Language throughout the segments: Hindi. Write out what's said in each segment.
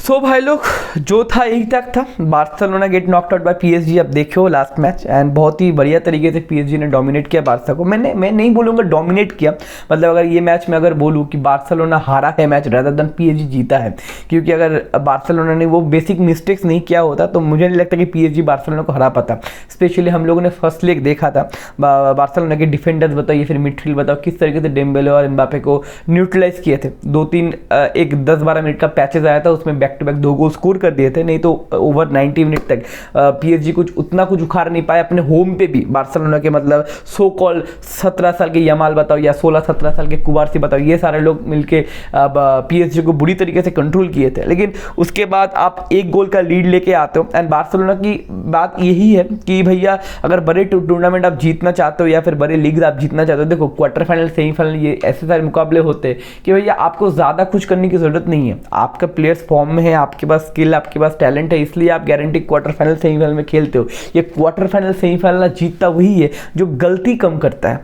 सो भाई लोग, जो था यही तक था। Barcelona get knocked out by PSG. अब देखियो लास्ट मैच, एंड बहुत ही बढ़िया तरीके से पीएसजी ने डोमिनेट किया बार्सा को। मैं नहीं बोलूँगा डोमिनेट किया, मतलब अगर ये मैच में अगर बोलूँ कि बार्सिलोना हारा है मैच रादर देन पीएसजी जीता है, क्योंकि अगर बार्सिलोना ने वो बेसिक मिस्टेक्स नहीं किया होता तो मुझे नहीं लगता कि पीएसजी बार्सिलोना को हरा पाता। स्पेशली हम लोगों ने फर्स्ट लेग देखा था, बार्सिलोना के डिफेंडर्स बताओ या फिर मिडफील्ड बताओ किस तरीके से डेम्बेले और एम्बापे को न्यूट्रलाइज किए थे। 2-3 एक 10-12 मिनट का पैचेज आया था, उसमें back to back 2 goal score कर दिए थे। नहीं तो ओवर 90 मिनट तक पीएसजी कुछ उतना कुछ उखाड़ नहीं पाया अपने होम पे भी। बार्सिलोना के मतलब सो कॉल 17 साल के यमाल बताओ या 16-17 साल के कुबारसी बताओ, ये सारे लोग मिलके पीएसजी को बुरी तरीके से कंट्रोल किए थे। लेकिन उसके बाद आप 1 गोल का लीड लेके आते हो। एंड बार्सिलोना की बात यही है कि भैया अगर बड़े टूर्नामेंट आप जीतना चाहते हो या फिर बड़े लीग आप जीतना चाहते हो, देखो क्वार्टर फाइनल सेमीफाइनल ये ऐसे सारे मुकाबले होते हैं कि भैया आपको ज़्यादा कुछ करने की ज़रूरत नहीं है। आपका प्लेयर्स फॉर्म में है, आपके पास स्किल, आपके पास टैलेंट है, इसलिए आप गारंटी क्वार्टर फाइनल सेमीफाइनल में खेलते हो। ये क्वार्टर फाइनल सेमीफाइनल जीतता वही है जो गलती कम करता है।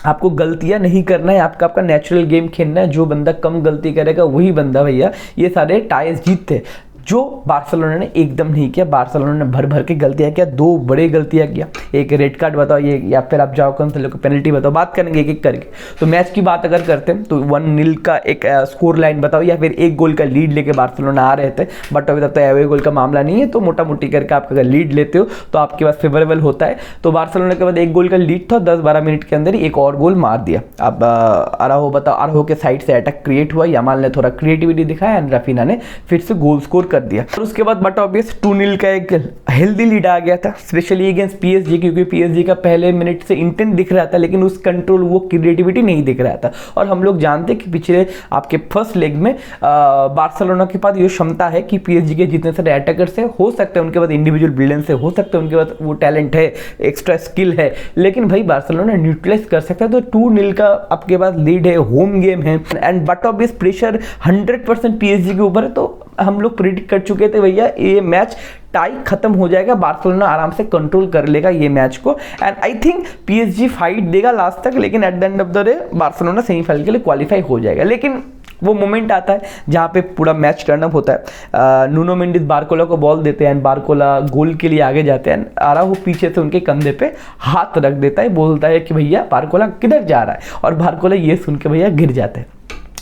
आपको गलतियां नहीं करना है, आपका नेचुरल गेम खेलना है। जो बंदा कम गलती करेगा वही बंदा भैया ये सारे टाइज जीतते, जो बार्सिलोना ने एकदम नहीं किया। बार्सिलोना ने भर भर के गलतियां किया, 2 बड़े गलतियां किया। एक रेड कार्ड बताओ ये, या फिर आप जाओ कैंसिलो को पेनल्टी बताओ, बात करेंगे एक एक करके। तो मैच की बात अगर करते हैं तो 1-0 का एक स्कोर लाइन बताओ या फिर 1 गोल का लीड लेके बार्सिलोना आ रहे थे, बट अभी तक तो एवे गोल का मामला नहीं है। तो मोटा मोटी करके आप अगर लीड लेते हो तो आपके पास फेवरेबल होता है। तो बार्सिलोना के बाद 1 गोल का लीड था, 10-12 मिनट के अंदर ही एक और गोल मार दिया। अब अराहो बताओ, अराहो के साइड से अटैक क्रिएट हुआ, यमाल ने थोड़ा क्रिएटिविटी दिखाया एंड रफीना ने फिर से गोल स्कोर कर दिया। और उसके बाद बट ऑब्वियस 2-0 का एक हेल्दी लीड आ गया था, स्पेशली अगेंस्ट पीएसजी, क्योंकि पीएसजी का पहले मिनट से इंटेंट दिख रहा था लेकिन उस कंट्रोल वो क्रिएटिविटी नहीं दिख रहा था। और हम लोग जानते हैं कि पिछले आपके फर्स्ट लेग में बार्सिलोना के पास ये क्षमता है कि पीएसजी के जितने सारे अटैकर से हो सकते हैं, उनके पास इंडिविजुअल ब्रिलियंस से हो सकते हैं, उनके पास वो टैलेंट है, एक्स्ट्रा स्किल है, लेकिन भाई बार्सिलोना न्यूट्रलाइज कर सकता है। तो 2-0 का आपके पास लीड है, होम गेम है, and but obvious pressure 100% PSG के ऊपर है। तो हम लोग प्रेडिक्ट कर चुके थे भैया ये मैच टाई खत्म हो जाएगा, बार्सिलोना आराम से कंट्रोल कर लेगा ये मैच को। And I think PSG fight देगा लास्ट तक, लेकिन at the end of the day Barcelona semifinal के लिए क्वालिफाई हो जाएगा। लेकिन वो मोमेंट आता है जहाँ पे पूरा मैच टर्न अप होता है। नूनो मेंडिस बारकोला को बॉल देते हैं एंड बारकोला गोल के लिए आगे जाते हैं। आराहो पीछे से उनके कंधे पे हाथ रख देता है, बोलता है कि भैया बारकोला किधर जा रहा है, और बारकोला ये सुन के भैया गिर जाते हैं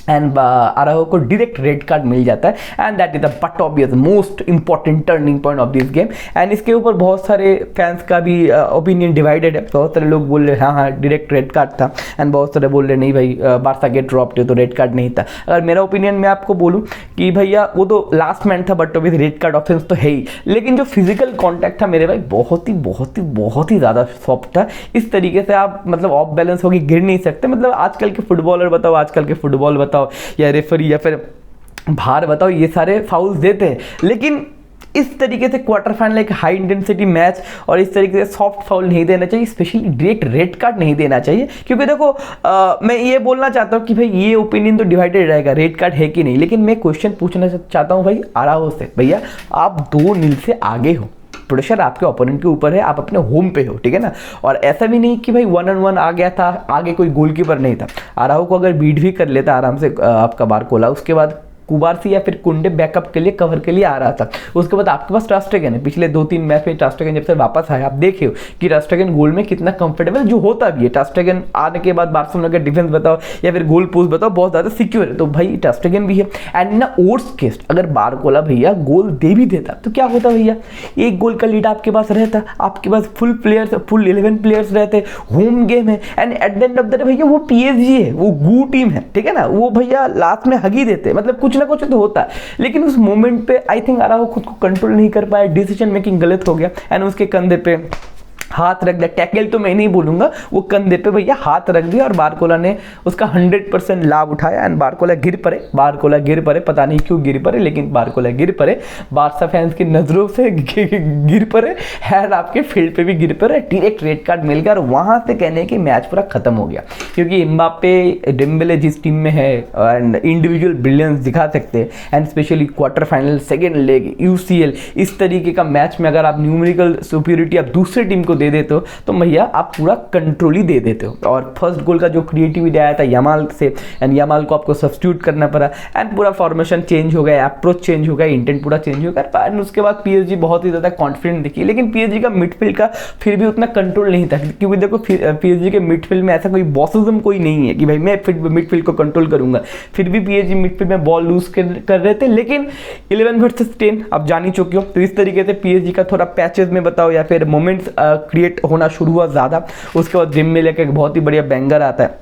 एंड अराहो को डायरेक्ट रेड कार्ड मिल जाता है। And that is the but obvious most important turning point of this game. And इसके ऊपर बहुत सारे फैंस का भी ओपिनियन डिवाइडेड है। बहुत सारे लोग बोल रहे हाँ डायरेक्ट रेड कार्ड था, एंड बहुत सारे बोल रहे नहीं भाई बार्सा गेट ड्रॉप थे तो रेड कार्ड नहीं था। अगर मेरा ओपिनियन मैं आपको बोलूँ कि भैया वो तो लास्ट मैन था, but obvious red card offence तो है ही, लेकिन जो फिजिकल कॉन्टैक्ट था मेरे भाई बहुत ही ज़्यादा सॉफ्ट था। इस तरीके से आप मतलब ऑफ बैलेंस होकर गिर नहीं सकते। मतलब आजकल के फुटबॉलर बताओ, आजकल के फुटबॉल बताओ या रेफरी या फिर भार बताओ, ये सारे फाउल्स देते हैं, लेकिन इस तरीके से क्वार्टर फाइनल एक हाई इंटेंसिटी मैच और इस तरीके से सॉफ्ट फाउल नहीं देना चाहिए, स्पेशली डायरेक्ट रेड कार्ड नहीं देना चाहिए। क्योंकि देखो मैं ये बोलना चाहता हूँ कि भाई ये ओपिनियन तो डिवाइडेड रहेगा रेड कार्ड है कि नहीं, लेकिन मैं क्वेश्चन पूछना चाहता हूँ भाई अराहो से, भैया आप 2-0 से आगे हो, प्रेशर आपके ओपोनेंट के ऊपर है, आप अपने होम पे हो, ठीक है ना। और ऐसा भी नहीं कि भाई 1-on-1 आ गया था, आगे कोई गोलकीपर नहीं था। अराहो को अगर बीट भी कर लेता आराम से आपका बारकोला, उसके बाद कुबारसी या फिर कुंडे बैकअप के लिए कवर के लिए आ रहा था। उसके बाद आपके पास टर्स्टेगन है, पिछले 2-3 मैच में टर्स्टेगन जब से वापस आया आप देखिए कि टर्स्टेगन गोल में कितना कंफर्टेबल जो होता भी है। टर्स्टेगन आने के बाद बार्सिलोना का डिफेंस बताओ या फिर गोल पोस्ट बताओ बहुत ज़्यादा सिक्योर है, तो भाई टर्स्टेगन भी है। एंड ना ओट्स केस्ट अगर बारकोला भैया गोल दे भी देता तो क्या होता भैया, 1 गोल का लीड आपके पास रहता, आपके पास फुल 11 प्लेयर्स रहते, होम गेम है, and at the end of the day भैया वो पीएसजी है, वो गू टीम है, ठीक है ना, वो भैया लास्ट में हगी देते, मतलब कुछ ना कुछ तो होता है। लेकिन उस मोमेंट पे आई थिंक अराहो खुद को कंट्रोल नहीं कर पाया, डिसीजन मेकिंग गलत हो गया एंड उसके कंधे पे हाथ रख दिया। टैकल तो मैं नहीं बोलूंगा, वो कंधे पे भैया हाथ रख दिया और बारकोला ने उसका 100% लाभ उठाया एंड बारकोला गिर पड़े, पता नहीं क्यों गिर पड़े, लेकिन बारकोला गिर पड़े, बार्सा फैंस की नजरों से गिर पड़े, हैर आपके फील्ड पे भी गिर पड़े, डायरेक्ट रेड कार्ड मिल गया और वहां से कहने कि मैच पूरा खत्म हो गया। क्योंकि एम्बापे डेम्बेले जिस टीम में है एंड इंडिविजुअल ब्रिलियंस दिखा सकते हैं, and specially quarter final, second leg, UCL, इस तरीके का मैच में अगर आप न्यूमेरिकल सुपीरियरिटी आप दूसरी टीम को को दे देते हो तो भैया आप पूरा कंट्रोल ही दे देते हो। और फर्स्ट गोल का जो क्रिएटिविटी आया था यामाल से, एंड यामाल को आपको सब्स्टिट्यूट करना पड़ा, एंड पूरा फॉर्मेशन चेंज हो गया, अप्रोच चेंज हो गया, इंटेंट पूरा चेंज हो गया। एंड उसके बाद पीएसजी बहुत ही ज़्यादा कॉन्फिडेंट दिखी, लेकिन पीएसजी का मिडफील्ड का फिर भी उतना कंट्रोल नहीं था, क्योंकि देखो पीएसजी के मिडफील्ड में ऐसा कोई बॉसिज्म कोई नहीं है कि भाई मैं मिडफील्ड को कंट्रोल करूंगा। फिर भी पीएसजी मिडफील्ड में बॉल लूज कर रहे थे, लेकिन 11 वर्सेस 10 आप जान ही चुके हो। तो इस तरीके से पीएसजी का थोड़ा पैचेस में बताओ या फिर मोमेंट्स क्रिएट होना शुरू हुआ ज़्यादा। उसके बाद डेम्बेले का एक बहुत ही बढ़िया बैंगर आता है,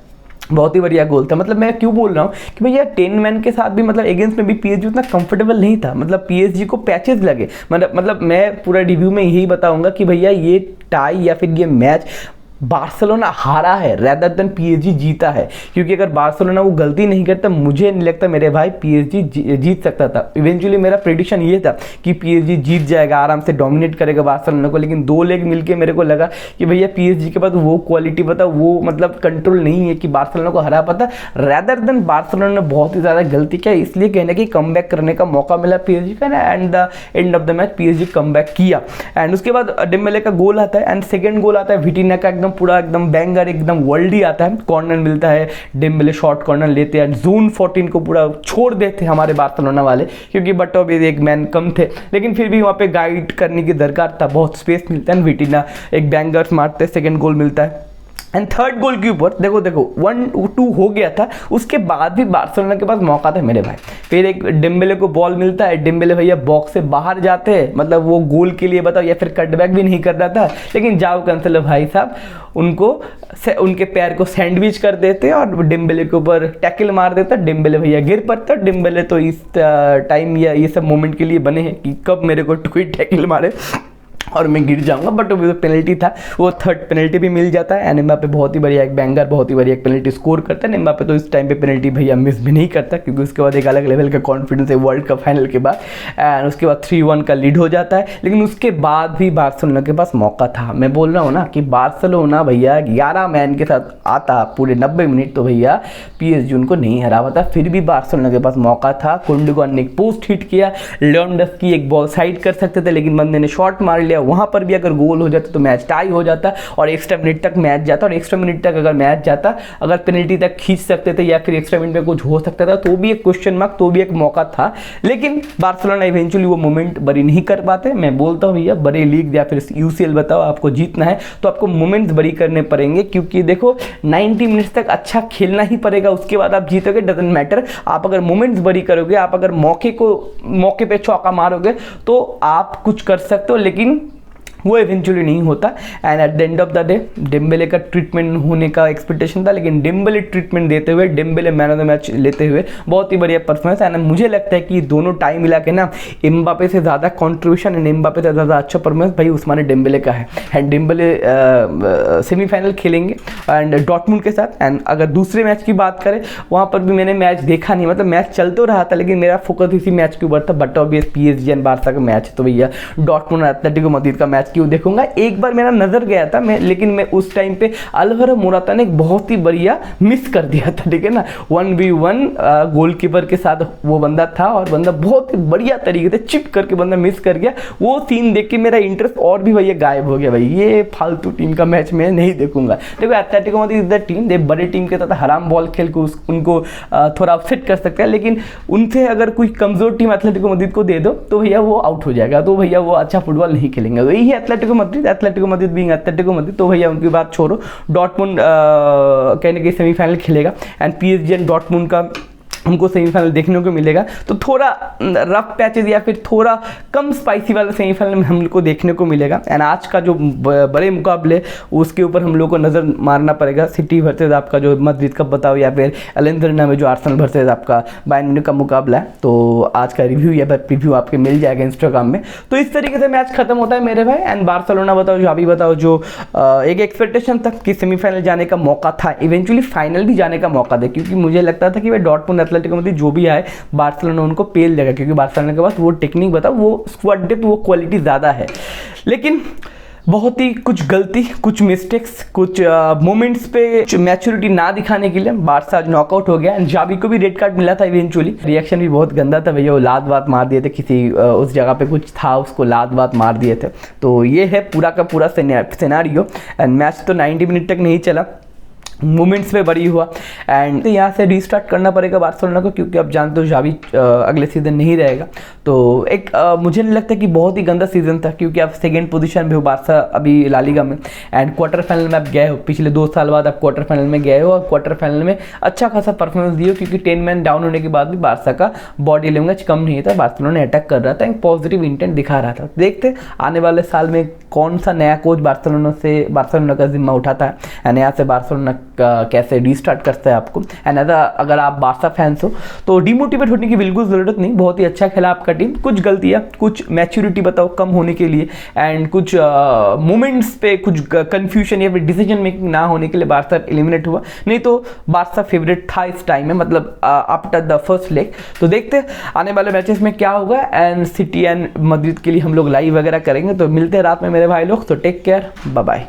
बहुत ही बढ़िया गोल था। मतलब मैं क्यों बोल रहा हूँ कि भैया 10 मैन के साथ भी मतलब अगेंस्ट में भी पीएसजी उतना कंफर्टेबल नहीं था, मतलब पीएसजी को पैचेस लगे। मतलब मैं पूरा रिव्यू में यही बताऊंगा कि भैया ये टाई या फिर ये मैच बार्सिलोना हारा है रेदर देन पीएसजी जीता है, क्योंकि अगर बार्सिलोना वो गलती नहीं करता मुझे नहीं लगता मेरे भाई पीएसजी जीत सकता था। इवेंचुअली मेरा प्रेडिक्शन ये था कि पीएसजी जीत जाएगा, आराम से डोमिनेट करेगा बार्सिलोना को, लेकिन 2 लेग मिलके मेरे को लगा कि भैया पीएसजी के पास वो क्वालिटी पता वो मतलब कंट्रोल नहीं है कि बार्सिलोना को हरा पाता, रेदर देन बार्सिलोना ने बहुत ही ज़्यादा गलती किया। इसलिए कहने की कम करने का मौका मिला पीएसजी का, and the end of the match PSG कम किया। एंड उसके बाद डेम्बेले का गोल आता है, एंड सेकेंड गोल आता है विटिना का, एकदम पूरा एकदम बैंगर एकदम वर्ल्ड ही आता है। कॉर्नर मिलता है, डेम्बेले शॉर्ट कॉर्नर लेते हैं, जोन 14 को पूरा छोड़ देते हमारे बार्सिलोना वाले, क्योंकि बटो भी एक मैन कम थे, लेकिन फिर भी वहाँ पे गाइड करने की दरकार था, बहुत स्पेस मिलता है। विटिना एक बैंगर मारते, सेकेंड गोल मिलता है। एंड थर्ड गोल के ऊपर देखो 1-2 हो गया था, उसके बाद भी बार्सिलोना के पास मौका था मेरे भाई। फिर एक डेम्बेले को बॉल मिलता है, डेम्बेले भैया बॉक्स से बाहर जाते हैं, मतलब वो गोल के लिए बताओ या फिर कटबैक भी नहीं कर रहा था, लेकिन जाओ कैंसिल भाई साहब उनके पैर को सैंडविच कर देते और डेम्बेले के ऊपर टैकल मार देता, डेम्बेले भैया गिर पड़ता। डेम्बेले तो इस टाइम या ये सब मोमेंट के लिए बने हैं कि कब मेरे को कोई टैकल मारे और मैं गिर जाऊंगा, बट वो पेनल्टी था, वो थर्ड पेनल्टी भी मिल जाता है। एंड एम्बापे बहुत ही बढ़िया एक बैंगर, बहुत ही बढ़िया एक पेनल्टी स्कोर करता है। एम्बापे तो इस टाइम पे पेनल्टी भैया मिस भी नहीं करता, क्योंकि उसके बाद एक अलग लेवल का कॉन्फिडेंस है वर्ल्ड कप फाइनल के बाद। एंड उसके बाद 3-1 का लीड हो जाता है, लेकिन उसके बाद भी बार्सिलोना के पास मौका था। मैं बोल रहा हूँ ना कि बार्सिलोना भैया 11 मैन के साथ आता पूरे 90 मिनट, तो भैया पीएसजी उनको नहीं हरा पाता। फिर भी बार्सिलोना के पास मौका था, कुंडोगन ने एक पोस्ट हिट किया, लेवेंडोव्स्की एक बॉल साइड कर सकते थे, लेकिन बंदे ने शॉट मार लिया, वहाँ पर भी अगर गोल हो जाता तो मैच टाई हो जाता और एक्स्ट्रा मिनट तक मैच जाता। और एक्स्ट्रा मिनट तक अगर मैच जाता, अगर पेनल्टी तक खींच सकते थे या फिर एक्स्ट्रा मिनट में कुछ हो सकता था, तो भी एक क्वेश्चन मार्क, तो भी एक मौका था। लेकिन बार्सिलोना इवेंचुअली वो मोमेंट बरी नहीं कर पाते। मैं बोलता हूँ भैया बड़े लीग या फिर यूसीएल बताओ, आपको जीतना है तो आपको मोमेंट्स बरी करने पड़ेंगे, क्योंकि देखो 90 मिनट्स तक अच्छा खेलना ही पड़ेगा, उसके बाद आप जीतोगे, डजंट मैटर। आप अगर मोमेंट्स बरी करोगे, आप अगर मौके पे चौका मारोगे तो आप कुछ कर सकते हो, लेकिन वो इवेंचुअली नहीं होता। And at the end of the day Dembélé का ट्रीटमेंट होने का एक्सपेक्टेशन था, लेकिन डेम्बेले ट्रीटमेंट देते हुए, Dembélé man of the match लेते हुए बहुत ही बढ़िया परफॉर्मेंस। एंड मुझे लगता है कि दोनों टाइम मिला के ना एम्बापे से ज़्यादा कॉन्ट्रीब्यूशन एंड एम्बापे से ज़्यादा अच्छा परफॉर्मेंस भाई उस्माने डेम्बेले का है। एंड डेम्बेले सेमीफाइनल खेलेंगे एंड डॉर्टमुंड के साथ। एंड अगर दूसरे मैच की बात करें, वहाँ पर भी मैंने मैच देखा नहीं, मतलब मैच चल तो रहा था, लेकिन मेरा फोकस इसी मैच के ऊपर था। But obvious PSG and Barca का मैच, तो भैया डॉर्टमुंड एटलेटिको मैड्रिड का मैच क्यों देखूंगा। एक बार मेरा नजर गया था लेकिन मैं उस टाइम पे अलवारो मोराता ने एक बहुत ही बढ़िया मिस कर दिया था, ठीक है ना, 1v1 गोलकीपर के साथ वो बंदा था और बंदा बहुत ही बढ़िया तरीके से चिप करके बंदा मिस कर गया। वो सीन देख के मेरा इंटरेस्ट और भी भैया गायब हो गया। भाई ये फालतू टीम का मैच मैं नहीं देखूंगा। देखो Atletico Madrid is the team, दे बड़े टीम के साथ हराम बॉल खेल के उनको थोड़ा अपसेट कर सकते हैं, लेकिन उनसे अगर कोई कमजोर टीम एटलेटिको मैड्रिड को दे दो तो भैया वो आउट हो जाएगा, तो भैया वो अच्छा फुटबॉल नहीं खेलेंगे। वही है Atletico Madrid being Atletico Madrid, तो भैया उनकी बात छोड़ो। डॉर्टमुंड कहने के सेमीफाइनल खेलेगा एंड पीएसजी एंड डॉर्टमुंड का हमको सेमीफाइनल देखने को मिलेगा, तो थोड़ा रफ पैचेज या फिर थोड़ा कम स्पाइसी वाला सेमीफाइनल में हम लोग को देखने को मिलेगा। एंड आज का जो बड़े मुकाबले उसके ऊपर हम लोग को नज़र मारना पड़ेगा, सिटी वर्सेज आपका जो मैड्रिड का बताओ या फिर एलेंद्रना में जो आर्सेनल वर्सेज आपका बायर्न म्यूनिख का मुकाबला है। तो आज का रिव्यू या फिर प्रीव्यू आपके मिल जाएगा इंस्टाग्राम में। तो इस तरीके से मैच खत्म होता है मेरे भाई। एंड बार्सिलोना बताओ, जो अभी बताओ, जो एक एक्सपेक्टेशन था कि सेमीफाइनल जाने का मौका था, इवेंचुअली फाइनल भी जाने का मौका था, क्योंकि मुझे लगता था कि भाई डॉर्टमुंड एटलेटिको मैड्रिड जो भी आए बार्सिलोना उनको पेल देगा, क्योंकि बार्सिलोना के पास वो टेक्निक बताओ, वो स्क्वाड डेप्थ, वो क्वालिटी ज़्यादा है। लेकिन बहुत ही कुछ गलती, कुछ मिस्टेक्स, कुछ मोमेंट्स पे मैच्योरिटी ना दिखाने के लिए बारसा आज नॉकआउट हो गया। एंड जावी को भी रेड कार्ड मिला था इवेंचुअली। रिएक्शन भी बहुत गंदा था भैया, वो लात वात मार दिए थे किसी उस जगह पे कुछ था, उसको लात वात मार दिए थे। तो ये है पूरा का पूरा सिनेरियो। एंड मैच तो 90 मिनट तक नहीं चला, मोमेंट्स पे बड़ी हुआ। एंड यहाँ से रीस्टार्ट करना पड़ेगा बार्सिलोना को, क्योंकि अब जानते हो जावी अगले सीज़न नहीं रहेगा। तो एक मुझे नहीं लगता कि बहुत ही गंदा सीज़न था, क्योंकि आप सेकंड पोजीशन पे हो बारसा अभी ला लीगा में। एंड क्वार्टर फाइनल में आप गए हो, पिछले 2 साल बाद आप क्वार्टर फाइनल में गए हो, और क्वार्टर फाइनल में अच्छा खासा परफॉर्मेंस दिए हो, क्योंकि 10 मैन डाउन होने के बाद भी बारसा का बॉडी लैंग्वेज कम नहीं था, बार्सिलोना अटैक कर रहा था, एक पॉजिटिव इंटेंट दिखा रहा था। देखते आने वाले साल में कौन सा नया कोच बार्सिलोना का जिम्मा उठाता है, एंड यहाँ से बार्सिलोना कैसे रीस्टार्ट करता है आपको। एंड अगर आप बारसा फैंस हो तो डिमोटिवेट होने की बिल्कुल ज़रूरत नहीं, बहुत ही अच्छा खेला आपका टीम। कुछ गलतियाँ, कुछ मैच्योरिटी बताओ कम होने के लिए, एंड कुछ मोमेंट्स पे कुछ कंफ्यूजन या फिर डिसीजन मेकिंग ना होने के लिए बारसा एलिमिनेट हुआ। नहीं तो बारसा फेवरेट था इस टाइम में, मतलब आफ्टर द फर्स्ट लेग। तो देखते आने वाले मैचेस में क्या होगा। एंड सिटी एंड मैड्रिड के लिए हम लोग लाइव वगैरह करेंगे। तो मिलते हैं रात में मेरे भाई लोग, तो टेक केयर, बाय बाय।